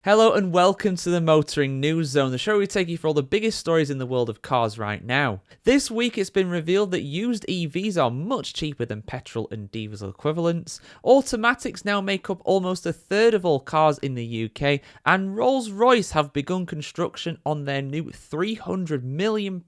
Hello and welcome to the Motoring News Zone, the show where we take you for all the biggest stories in the world of cars right now. This week it's been revealed that used EVs are much cheaper than petrol and diesel equivalents, automatics now make up almost a third of all cars in the UK, and Rolls Royce have begun construction on their new £300 million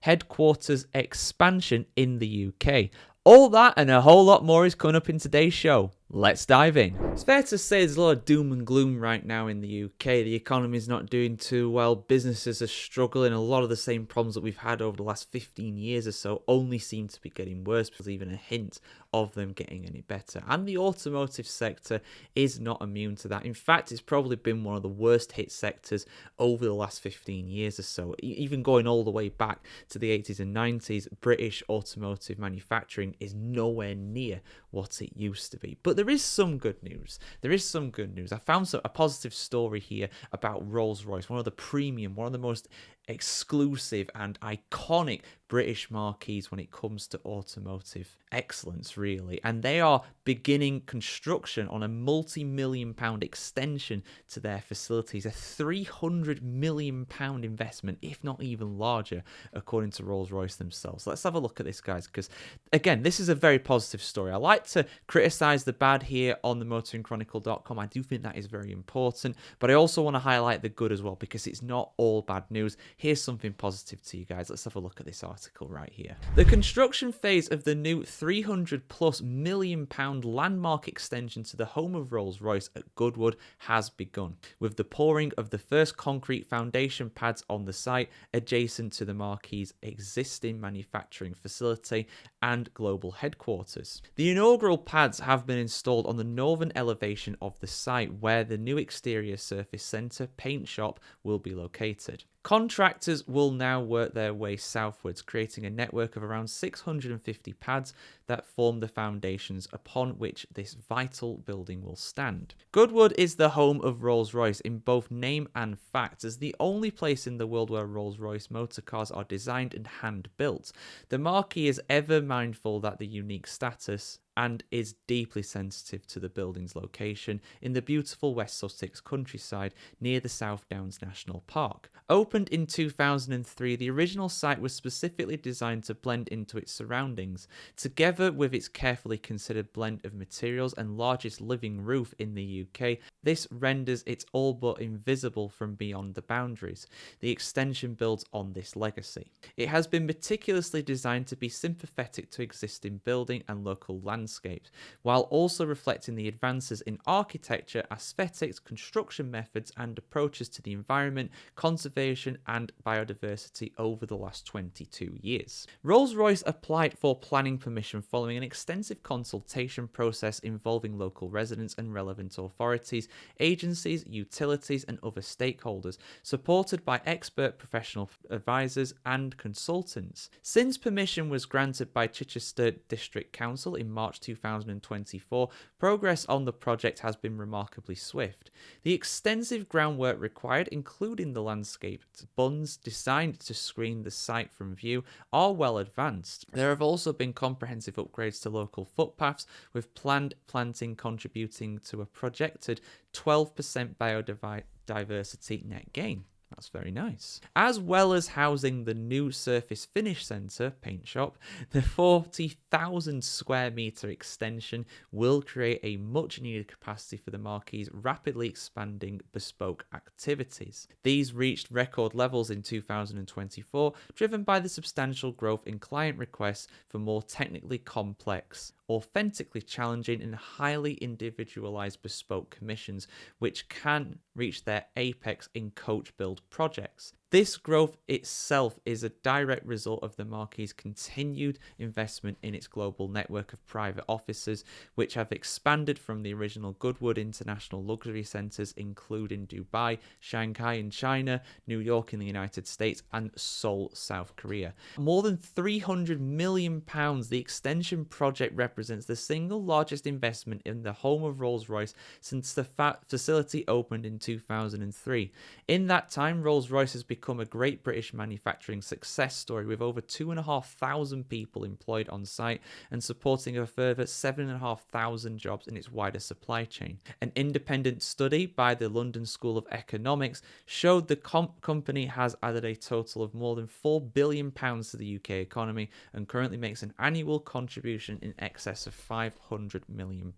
headquarters expansion in the UK. All that and a whole lot more is coming up in today's show. Let's dive in. It's fair to say there's a lot of doom and gloom right now in the UK. The economy's not doing too well. Businesses are struggling. A lot of the same problems that we've had over the last 15 years or so only seem to be getting worse. There's even a hint of them getting any better. And the automotive sector is not immune to that. In fact, it's probably been one of the worst hit sectors over the last 15 years or so. Even going all the way back to the 80s and 90s, British automotive manufacturing is nowhere near what it used to be. But there is some good news. I found a positive story here about Rolls Royce, one of the premium, one of the most exclusive and iconic British marques when it comes to automotive excellence, really. And they are beginning construction on a multi-million pound extension to their facilities, a £300 million investment, if not even larger, according to Rolls-Royce themselves. Let's have a look at this, guys, because again, this is a very positive story. I like to criticize the bad here on the motoringchronicle.com. I do think that is very important, but I also want to highlight the good as well, because it's not all bad news. Here's something positive to you guys. Let's have a look at this article right here. The construction phase of the new £300+ million landmark extension to the home of Rolls-Royce at Goodwood has begun, with the pouring of the first concrete foundation pads on the site adjacent to the marquee's existing manufacturing facility and global headquarters. The inaugural pads have been installed on the northern elevation of the site, where the new exterior surface centre paint shop will be located. Contractors will now work their way southwards, creating a network of around 650 pads that form the foundations upon which this vital building will stand. Goodwood is the home of Rolls-Royce in both name and fact, as the only place in the world where Rolls-Royce motor cars are designed and hand-built. The marquee is ever mindful that the unique status and is deeply sensitive to the building's location in the beautiful West Sussex countryside near the South Downs National Park. Opened in 2003, the original site was specifically designed to blend into its surroundings. Together with its carefully considered blend of materials and largest living roof in the UK, this renders it all but invisible from beyond the boundaries. The extension builds on this legacy. It has been meticulously designed to be sympathetic to existing building and local landscapes, while also reflecting the advances in architecture, aesthetics, construction methods, and approaches to the environment, conservation, and biodiversity over the last 22 years. Rolls-Royce applied for planning permission following an extensive consultation process involving local residents and relevant authorities, agencies, utilities, and other stakeholders, supported by expert professional advisors and consultants. Since permission was granted by Chichester District Council in March 2024, progress on the project has been remarkably swift. The extensive groundwork required, including the landscaped bunds designed to screen the site from view, are well advanced. There have also been comprehensive upgrades to local footpaths, with planned planting contributing to a projected 12% biodiversity net gain. That's very nice. As well as housing the new surface finish centre, paint shop, the 40,000 square metre extension will create a much needed capacity for the marquee's rapidly expanding bespoke activities. These reached record levels in 2024, driven by the substantial growth in client requests for more technically complex, authentically challenging, and highly individualized bespoke commissions, which can reach their apex in coach build projects. This growth itself is a direct result of the marquee's continued investment in its global network of private offices, which have expanded from the original Goodwood International Luxury Centres, including Dubai, Shanghai in China, New York in the United States, and Seoul, South Korea. More than £300 million, the extension project represents the single largest investment in the home of Rolls-Royce since the facility opened in 2003. In that time, Rolls-Royce has become become a great British manufacturing success story with over 2,500 people employed on site and supporting a further 7,500 jobs in its wider supply chain. An independent study by the London School of Economics showed the company has added a total of more than £4 billion to the UK economy and currently makes an annual contribution in excess of £500 million.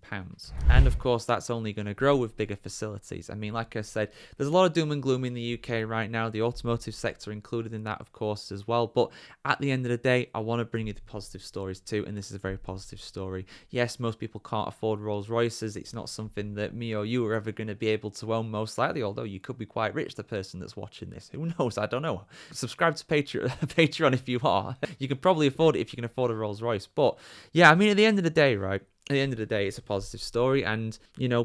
And of course, that's only going to grow with bigger facilities. I mean, like I said, there's a lot of doom and gloom in the UK right now, the automotive sector included in that, of course, as well. But at the end of the day, I want to bring you the positive stories too, and this is a very positive story. Yes, most people can't afford Rolls Royces. It's not something that me or you are ever going to be able to own, most likely, although you could be quite rich, the person that's watching this. Who knows? I don't know. Subscribe to Patreon if you are. You can probably afford it if you can afford a Rolls Royce. But yeah, I mean, at the end of the day, right? At the end of the day, it's a positive story, and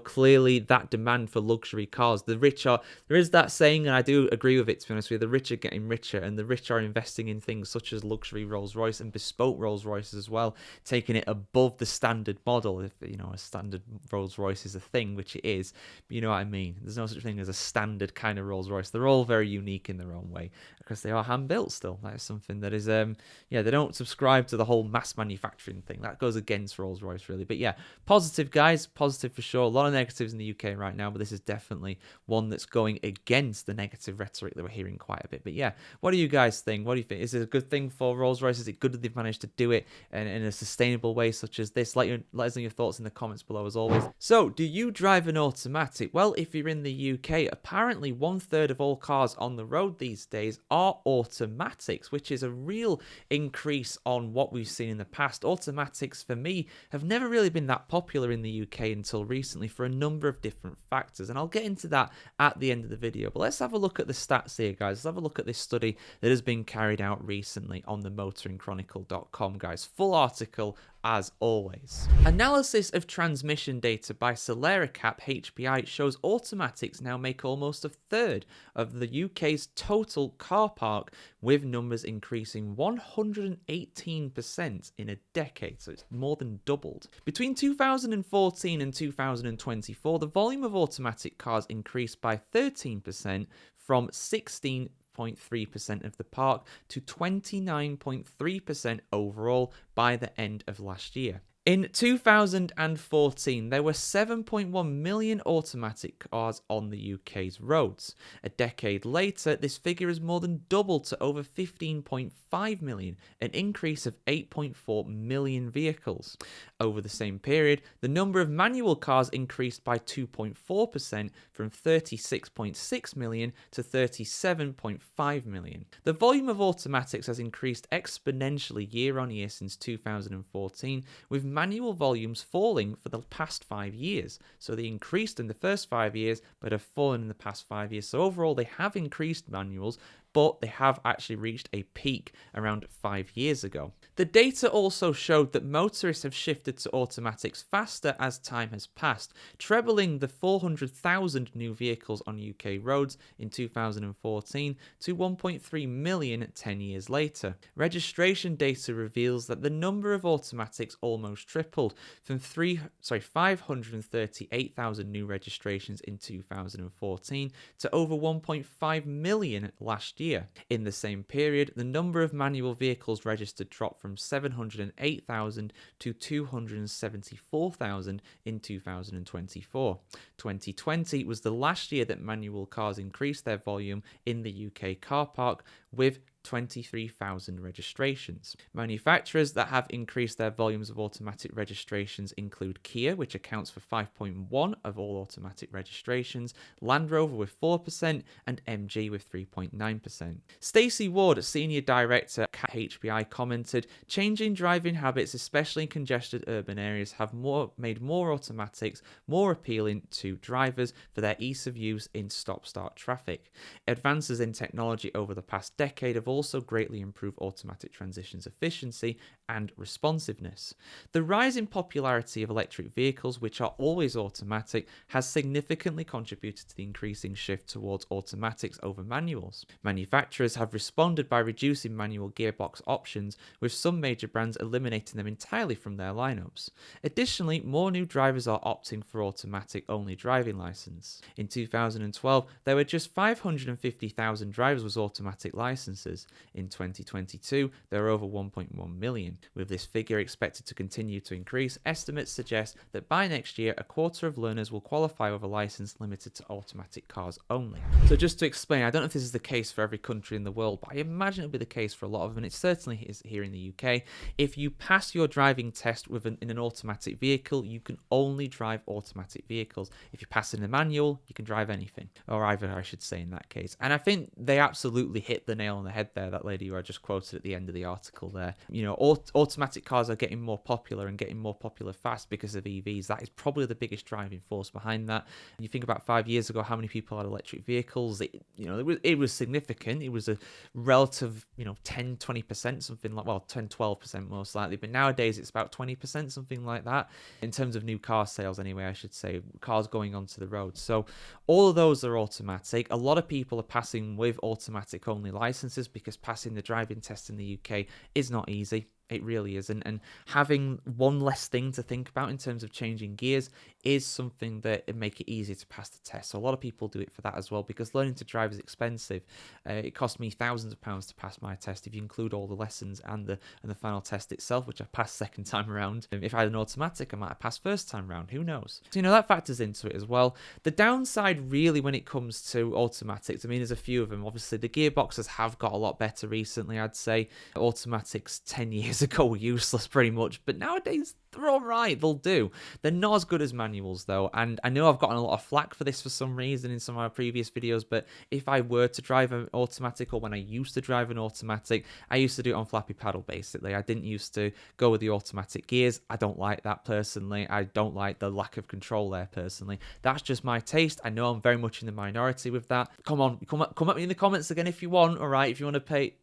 clearly that demand for luxury cars, the rich are, there is that saying, and I do agree with it, to be honest with you, the rich are getting richer, and the rich are investing in things such as luxury Rolls Royce and bespoke Rolls Royces as well, taking it above the standard model. If a standard Rolls Royce is a thing, which it is, but you know what I mean, there's no such thing as a standard kind of Rolls Royce. They're all very unique in their own way because they are hand built still. That is something that is they don't subscribe to the whole mass manufacturing thing. That goes against Rolls Royce, really. But yeah, positive, guys. Positive for sure. A lot of negatives in the UK right now, but this is definitely one that's going against the negative rhetoric that we're hearing quite a bit. But yeah, what do you guys think? What do you think? Is it a good thing for Rolls-Royce? Is it good that they've managed to do it in a sustainable way such as this? Let us know your thoughts in the comments below, as always. So, do you drive an automatic? Well, if you're in the UK, apparently 1/3 of all cars on the road these days are automatics, which is a real increase on what we've seen in the past. Automatics, for me, have never really been that popular in the UK until recently for a number of different factors, and I'll get into that at the end of the video. But let's have a look at the stats here, guys. Let's have a look at this study that has been carried out recently on the motoringchronicle.com, guys. Full article as always. Analysis of transmission data by SoleraCap HPI shows automatics now make almost 1/3 of the UK's total car park, with numbers increasing 118% in a decade, so it's more than doubled. Between 2014 and 2024, the volume of automatic cars increased by 13% from 16.3% of the park to 29.3% overall by the end of last year. In 2014, there were 7.1 million automatic cars on the UK's roads. A decade later, this figure has more than doubled to over 15.5 million, an increase of 8.4 million vehicles. Over the same period, the number of manual cars increased by 2.4% from 36.6 million to 37.5 million. The volume of automatics has increased exponentially year on year since 2014, with manual volumes falling for the past 5 years. So they increased in the first 5 years, but have fallen in the past 5 years. So overall, they have increased manuals, but they have actually reached a peak around 5 years ago. The data also showed that motorists have shifted to automatics faster as time has passed, trebling the 400,000 new vehicles on UK roads in 2014 to 1.3 million 10 years later. Registration data reveals that the number of automatics almost tripled from 538,000 new registrations in 2014 to over 1.5 million last year. In the same period, the number of manual vehicles registered dropped from 708,000 to 274,000 in 2024. 2020 was the last year that manual cars increased their volume in the UK car park, with 23,000 registrations. Manufacturers that have increased their volumes of automatic registrations include Kia, which accounts for 5.1% of all automatic registrations, Land Rover with 4%, and MG with 3.9%. Stacey Ward, Senior Director at HPI, commented, "Changing driving habits, especially in congested urban areas, have made more automatics more appealing to drivers for their ease of use in stop-start traffic. Advances in technology over the past decade have also greatly improved automatic transitions efficiency and responsiveness. The rise in popularity of electric vehicles, which are always automatic, has significantly contributed to the increasing shift towards automatics over manuals. Manufacturers have responded by reducing manual gearbox options, with some major brands eliminating them entirely from their lineups. Additionally, more new drivers are opting for automatic-only driving license. In 2012, there were just 550,000 drivers with automatic licenses. In 2022, there are over 1.1 million. With this figure expected to continue to increase, estimates suggest that by next year, a quarter of learners will qualify with a license limited to automatic cars only. So just to explain, I don't know if this is the case for every country in the world, but I imagine it'll be the case for a lot of them, and it certainly is here in the UK. If you pass your driving test in an automatic vehicle, you can only drive automatic vehicles. If you pass in a manual, you can drive anything, or either, I should say, in that case. And I think they absolutely hit the nail on the head there, that lady who I just quoted at the end of the article there. You know, automatic cars are getting more popular and getting more popular fast because of EVs. That is probably the biggest driving force behind that. And you think about 5 years ago, how many people had electric vehicles? It was significant. It was a relative, 10, 20%, something like, well, 10, 12% most likely. But nowadays it's about 20%, something like that. In terms of new car sales anyway, I should say, cars going onto the road. So all of those are automatic. A lot of people are passing with automatic only licenses because passing the driving test in the UK is not easy. It really is. And having one less thing to think about in terms of changing gears is something that would make it easier to pass the test. So a lot of people do it for that as well, because learning to drive is expensive. It cost me thousands of pounds to pass my test if you include all the lessons and the final test itself, which I passed second time around. If I had an automatic, I might have passed first time round. Who knows? So, that factors into it as well. The downside really when it comes to automatics, I mean, there's a few of them. Obviously, the gearboxes have got a lot better recently, I'd say. Automatics 10 years ago were useless pretty much, but nowadays they're all right. They'll do. They're not as good as manuals though, and I know I've gotten a lot of flack for this for some reason in some of my previous videos, but if I were to drive an automatic, or when I used to drive an automatic, I used to do it on flappy paddle basically. I didn't used to go with the automatic gears. I don't like that personally. I don't like the lack of control there personally. That's just my taste. I know I'm very much in the minority with that. Come on, come at me in the comments again if you want, all right? If you want to pay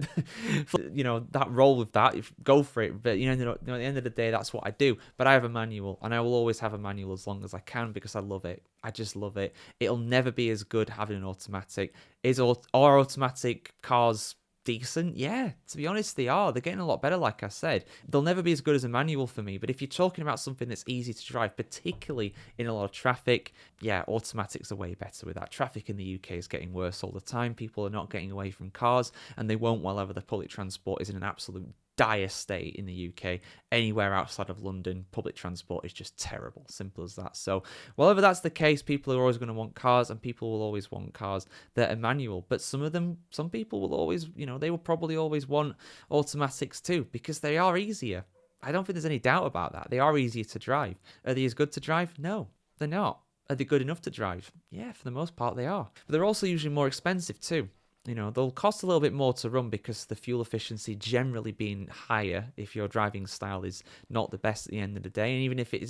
for, that role with that, go for it. But at the end of the day, that's what I do. But I have a manual, and I will always have a manual as long as I can because I love it. I just love it. It'll never be as good having an automatic. Are automatic cars decent? Yeah, to be honest, they are. They're getting a lot better, like I said. They'll never be as good as a manual for me, but if you're talking about something that's easy to drive, particularly in a lot of traffic, yeah, automatics are way better with that. Traffic in the UK is getting worse all the time. People are not getting away from cars, and they won't while ever the public transport is in an absolute dire state in the UK. Anywhere outside of London, public transport is just terrible. Simple as that. So, whenever that's the case, people are always going to want cars, and people will always want cars that are manual. But some people will always, they will probably always want automatics too, because they are easier. I don't think there's any doubt about that. They are easier to drive. Are they as good to drive? No, they're not. Are they good enough to drive? Yeah, for the most part they are. But they're also usually more expensive too. They'll cost a little bit more to run because the fuel efficiency generally being higher if your driving style is not the best at the end of the day. And even if it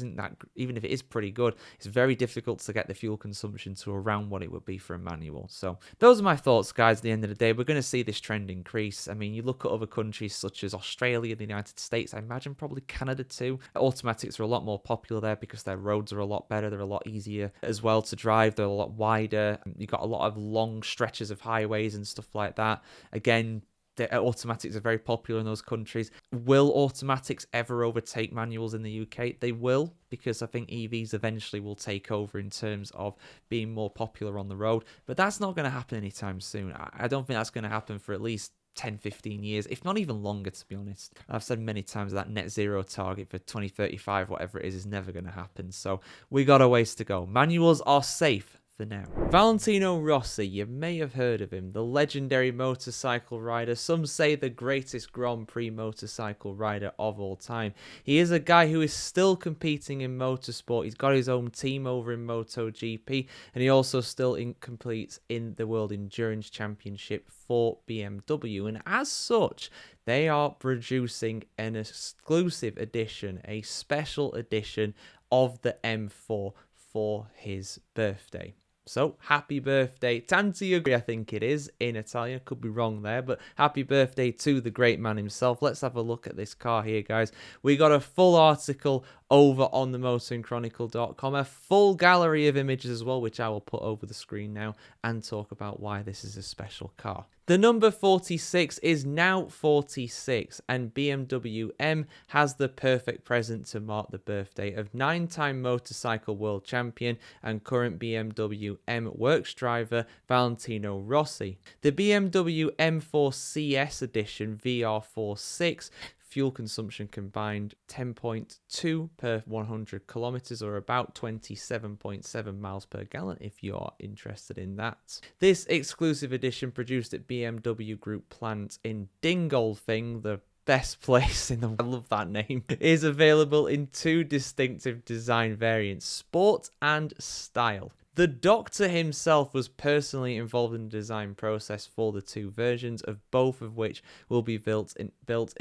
is pretty good, it's very difficult to get the fuel consumption to around what it would be for a manual. So those are my thoughts, guys. At the end of the day, we're going to see this trend increase. I mean, you look at other countries such as Australia, the United States, I imagine probably Canada too. Automatics are a lot more popular there because their roads are a lot better. They're a lot easier as well to drive. They're a lot wider. You've got a lot of long stretches of highways and stuff like that. Again, the automatics are very popular in those countries. Will automatics ever overtake manuals in the UK? They will, because I think EVs eventually will take over in terms of being more popular on the road. But that's not going to happen anytime soon. I don't think that's going to happen for at least 10, 15 years, if not even longer, to be honest. I've said many times that net zero target for 2035, whatever it is never going to happen. So we got a ways to go. Manuals are safe for now. Valentino Rossi, you may have heard of him, the legendary motorcycle rider, some say the greatest Grand Prix motorcycle rider of all time. He is a guy who is still competing in motorsport. He's got his own team over in MotoGP, and he also still competes in the World Endurance Championship for BMW, and as such, they are producing an exclusive edition, a special edition of the M4 for his birthday. So, happy birthday, tanti auguri, I think it is, in Italian. Could be wrong there, but happy birthday to the great man himself. Let's have a look at this car here, guys. We got a full article over on the motoringchronicle.com, a full gallery of images as well, which I will put over the screen now and talk about why this is a special car. The number 46 is now 46, and BMW M has the perfect present to mark the birthday of 9-time motorcycle world champion and current BMW M works driver Valentino Rossi. The BMW M4 CS edition VR46 fuel consumption combined 10.2 per 100 kilometers, or about 27.7 miles per gallon if you're interested in that. This exclusive edition, produced at BMW Group plant in Dingolfing, the best place in the world, I love that name, is available in two distinctive design variants, Sport and Style. The doctor himself was personally involved in the design process for the two versions, of both of which will be built in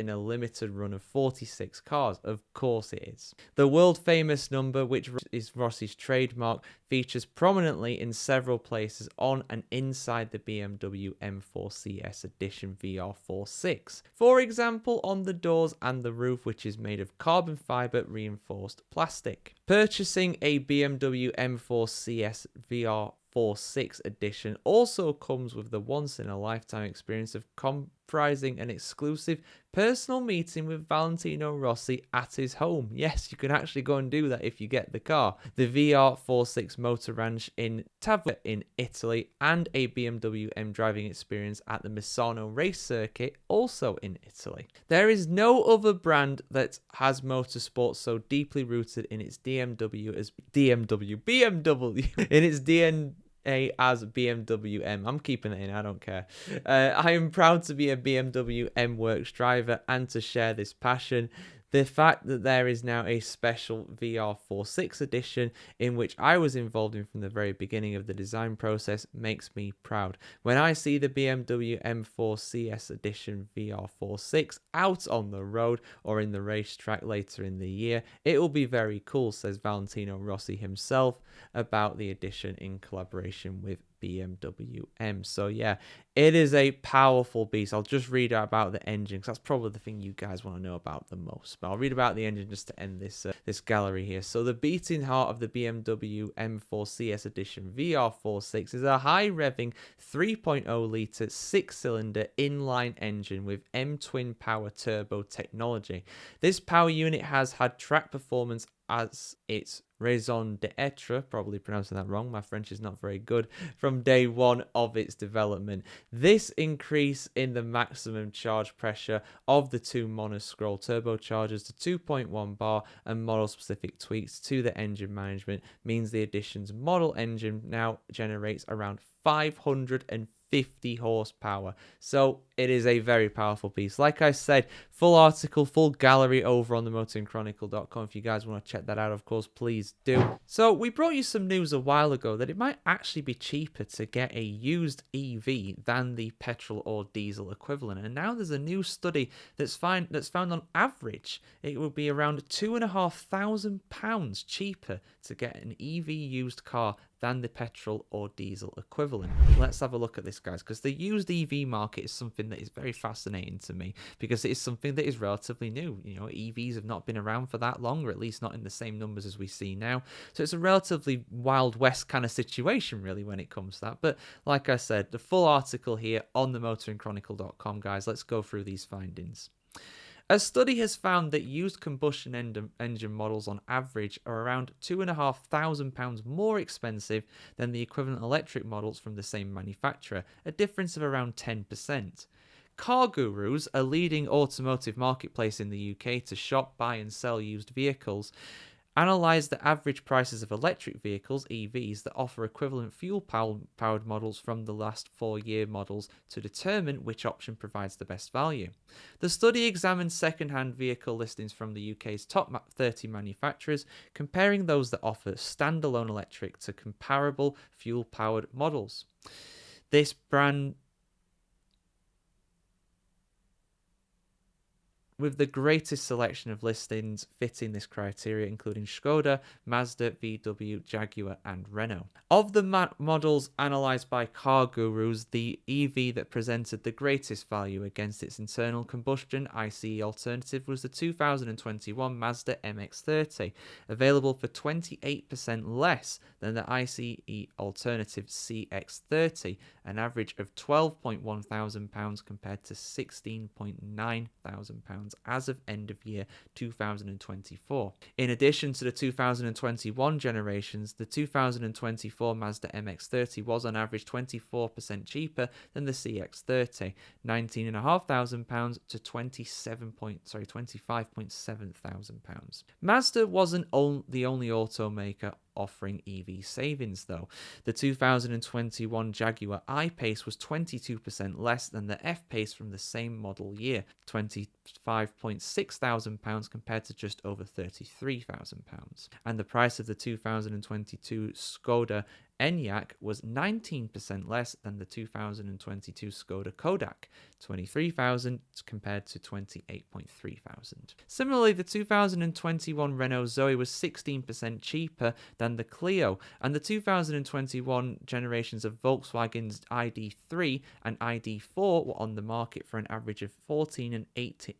a limited run of 46 cars. Of course it is. The world famous number, which is Rossi's trademark, features prominently in several places on and inside the BMW M4 CS Edition VR46. For example, on the doors and the roof, which is made of carbon fiber reinforced plastic. Purchasing a BMW M4 CS VR46 edition also comes with the once-in-a-lifetime experience of comprising an exclusive personal meeting with Valentino Rossi at his home. Yes, you can actually go and do that if you get the car. The VR46 Motor Ranch in Tavia in Italy, and a BMW M driving experience at the Misano race circuit, also in Italy. There is no other brand that has motorsport so deeply rooted in its BMW in its DNA as BMW M. I'm keeping it in, I don't care. I am proud to be a BMW M Works driver and to share this passion. The fact that there is now a special VR46 edition in which I was involved in from the very beginning of the design process makes me proud. When I see the BMW M4 CS edition VR46 out on the road or in the racetrack later in the year, it will be very cool, says Valentino Rossi himself about the edition in collaboration with BMW M. So yeah, it is a powerful beast. I'll just read out about the engine, because that's probably the thing you guys want to know about the most. But I'll read about the engine just to end this this gallery here. So the beating heart of the BMW M4 CS Edition VR46 is a high-revving 3.0 litre 6-cylinder inline engine with M-twin power turbo technology. This power unit has had track performance as its raison d'etre, probably pronouncing that wrong, my French is not very good, from day one of its development. This increase in the maximum charge pressure of the two monoscroll turbochargers to 2.1 bar and model-specific tweaks to the engine management means the Edition's model engine now generates around 550 horsepower. So it is a very powerful piece. Like I said, full article, full gallery over on the motoringchronicle.com. If you guys want to check that out, of course, please do. So we brought you some news a while ago that it might actually be cheaper to get a used EV than the petrol or diesel equivalent. And now there's a new study that's found on average it will be around £2,500 cheaper to get an EV used car than the petrol or diesel equivalent. Let's have a look at this, guys, because the used EV market is something that is very fascinating to me, because it is something that is relatively new. You know, EVs have not been around for that long, or at least not in the same numbers as we see now. So it's a relatively Wild West kind of situation, really, when it comes to that. But like I said, the full article here on the motoringchronicle.com, guys. Let's go through these findings. A study has found that used combustion engine models on average are around £2,500 more expensive than the equivalent electric models from the same manufacturer, a difference of around 10%. Car Gurus, a leading automotive marketplace in the UK to shop, buy and sell used vehicles, analysed the average prices of electric vehicles, EVs, that offer equivalent fuel-powered models from the last 4-year models to determine which option provides the best value. The study examined second-hand vehicle listings from the UK's top 30 manufacturers, comparing those that offer standalone electric to comparable fuel-powered models. with the greatest selection of listings fitting this criteria, including Skoda, Mazda, VW, Jaguar, and Renault. Of the models analysed by car gurus, the EV that presented the greatest value against its internal combustion ICE alternative was the 2021 Mazda MX-30, available for 28% less than the ICE alternative CX-30, an average of £12,100 compared to £16,900 as of end of year 2024. In addition to the 2021 generations, the 2024 Mazda MX-30 was on average 24% cheaper than the CX-30, £19,500 to £25,700. Mazda wasn't the only automaker offering EV savings though. The 2021 Jaguar I-Pace was 22% less than the F-Pace from the same model year, £25,600 compared to just over £33,000. And the price of the 2022 Skoda Enyaq was 19% less than the 2022 Skoda Kodiaq, $23,000 compared to $28,300. Similarly, the 2021 Renault Zoe was 16% cheaper than the Clio, and the 2021 generations of Volkswagen's ID3 and ID4 were on the market for an average of 14 and 18%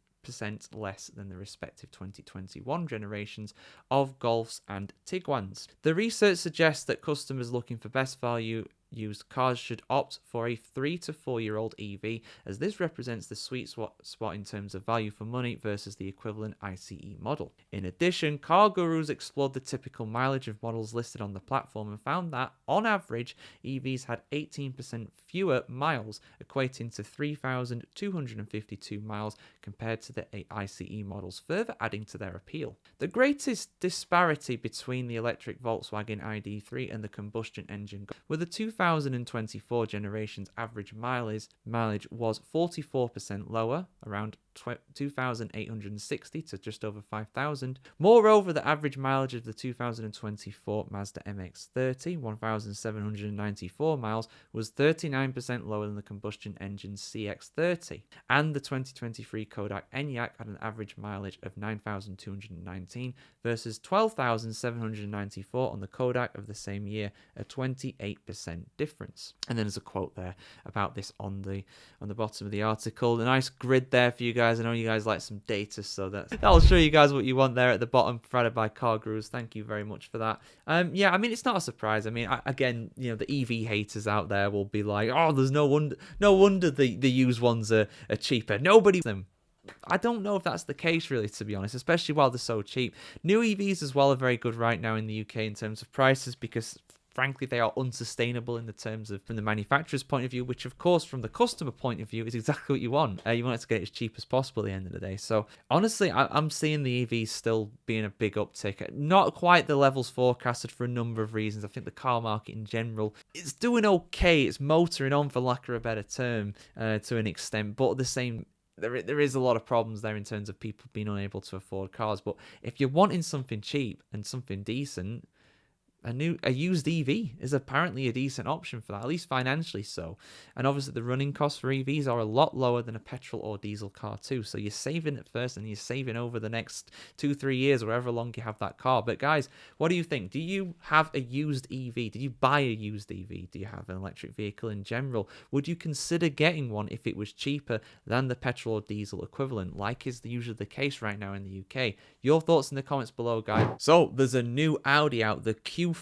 less than the respective 2021 generations of Golfs and Tiguans. The research suggests that customers looking for best value used cars should opt for a 3 to 4 year old EV, as this represents the sweet spot in terms of value for money versus the equivalent ICE model. In addition, car gurus explored the typical mileage of models listed on the platform and found that, on average, EVs had 18% fewer miles, equating to 3,252 miles compared to the ICE models, further adding to their appeal. The greatest disparity between the electric Volkswagen ID3 and the combustion engine were the 2024 generation's average mileage was 44% lower, around 2,860 to just over 5,000. Moreover, the average mileage of the 2024 Mazda MX-30, 1,794 miles, was 39% lower than the combustion engine's CX-30, and the 2023 Kodiaq Enyaq had an average mileage of 9,219 versus 12,794 on the Kodiaq of the same year, a 28% difference. And then there's a quote there about this on the bottom of the article. A nice grid there for you guys. I know you guys like some data, so that'll show you guys what you want there at the bottom, provided by Car Gurus. Thank you very much for that. Yeah, I mean, it's not a surprise. I mean, again, you know, the EV haters out there will be like, oh, there's no wonder the used ones are cheaper. Nobody them. I don't know if that's the case, really, to be honest, especially while they're so cheap. New EVs as well are very good right now in the UK in terms of prices, because frankly, they are unsustainable in the terms of from the manufacturer's point of view, which, of course, from the customer point of view, is exactly what you want. You want it to get as cheap as possible at the end of the day. So, honestly, I'm seeing the EVs still being a big uptick. Not quite the levels forecasted for a number of reasons. I think the car market in general is doing okay. It's motoring on, for lack of a better term, to an extent. But at the same there is a lot of problems there in terms of people being unable to afford cars. But if you're wanting something cheap and something decent, a used EV is apparently a decent option for that, at least financially so. And obviously the running costs for EVs are a lot lower than a petrol or diesel car too. So you're saving at first and you're saving over the next 2-3 years, or however long you have that car. But guys, what do you think? Do you have a used EV? Did you buy a used EV? Do you have an electric vehicle in general? Would you consider getting one if it was cheaper than the petrol or diesel equivalent, like is usually the case right now in the UK? Your thoughts in the comments below, guys. So there's a new Audi out, the Q40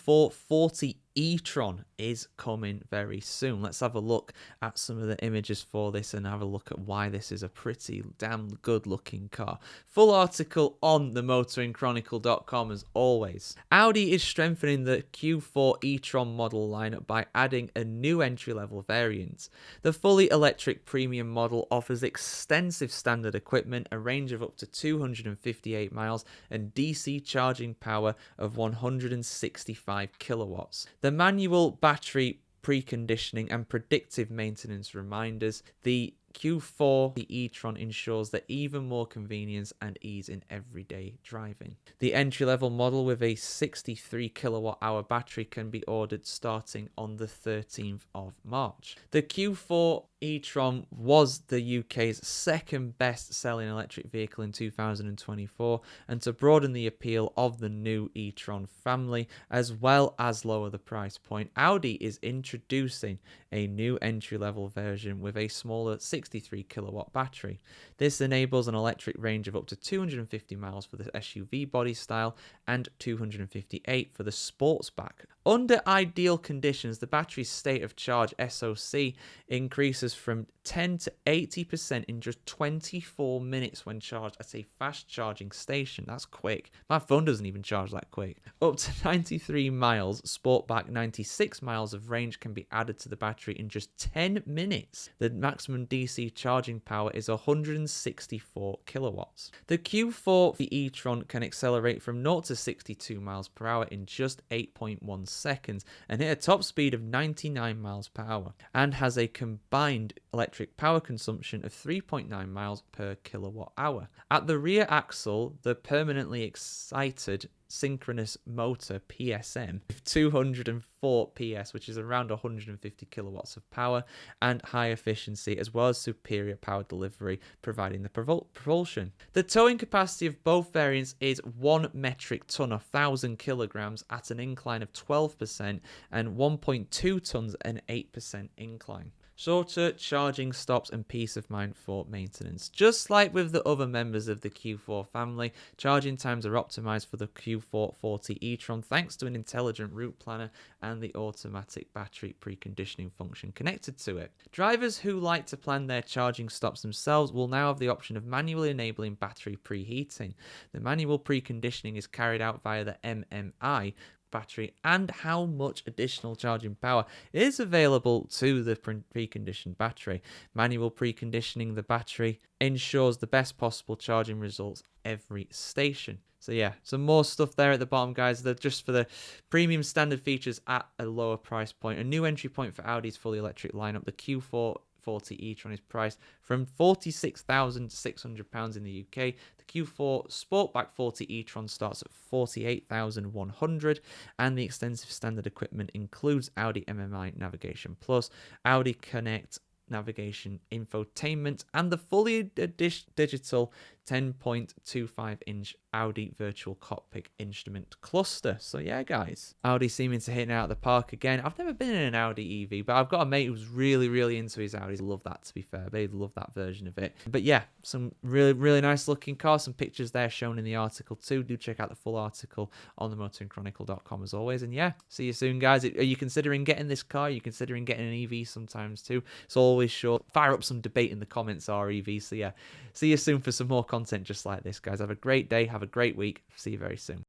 e-tron is coming very soon. Let's have a look at some of the images for this and have a look at why this is a pretty damn good looking car. Full article on themotoringchronicle.com as always. Audi is strengthening the Q4 e-tron model lineup by adding a new entry-level variant. The fully electric premium model offers extensive standard equipment, a range of up to 258 miles and DC charging power of 165 kilowatts. The manual battery preconditioning and predictive maintenance reminders, the Q4 e-tron ensures that even more convenience and ease in everyday driving. The entry-level model with a 63 kilowatt-hour battery can be ordered starting on the 13th of March. The Q4 e-tron was the UK's second best selling electric vehicle in 2024, and to broaden the appeal of the new e-tron family as well as lower the price point, Audi is introducing a new entry-level version with a smaller 63 kilowatt battery. This enables an electric range of up to 250 miles for the SUV body style and 258 for the sportsback. Under ideal conditions, the battery's state of charge SOC increases from 10 to 80% in just 24 minutes when charged at a fast charging station. That's quick. My phone doesn't even charge that quick. Up to 93 miles, sportback 96 miles of range can be added to the battery in just 10 minutes. The maximum DC charging power is 164 kilowatts. The Q40 e-tron can accelerate from 0 to 62 miles per hour in just 8.1 seconds and hit a top speed of 99 miles per hour, and has a combined electric power consumption of 3.9 miles per kilowatt hour. At the rear axle, the permanently excited synchronous motor PSM with 204 PS, which is around 150 kilowatts of power, and high efficiency as well as superior power delivery, providing the propulsion. The towing capacity of both variants is 1 metric ton or 1,000 kilograms at an incline of 12% and 1.2 tons at an 8% incline. Shorter charging stops and peace of mind for maintenance. Just like with the other members of the Q4 family, charging times are optimized for the Q40 e-tron thanks to an intelligent route planner and the automatic battery preconditioning function connected to it. Drivers who like to plan their charging stops themselves will now have the option of manually enabling battery preheating. The manual preconditioning is carried out via the MMI battery, and how much additional charging power is available to the preconditioned battery. Manual preconditioning the battery ensures the best possible charging results every station. So yeah, some more stuff there at the bottom, guys. They're just for the premium standard features at a lower price point. A new entry point for Audi's fully electric lineup, the Q40 e-tron is priced from £46,600 in the UK. The Q4 Sportback 40 e-tron starts at £48,100, and the extensive standard equipment includes Audi MMI Navigation Plus, Audi Connect navigation infotainment, and the fully digital 10.25-inch Audi virtual cockpit instrument cluster. So yeah, guys, Audi seeming to hit it out of the park again. I've never been in an Audi EV, but I've got a mate who's really into his Audis. Love that, to be fair. They love that version of it. But yeah, some really nice looking cars. Some pictures there shown in the article too. Do check out the full article on themotoringchronicle.com as always. And yeah, see you soon, guys. Are you considering getting this car? Are you considering getting an EV sometimes too? It's always sure. Fire up some debate in the comments, REV. So yeah, see you soon for some more content just like this, guys. Have a great day. Have a great week. See you very soon.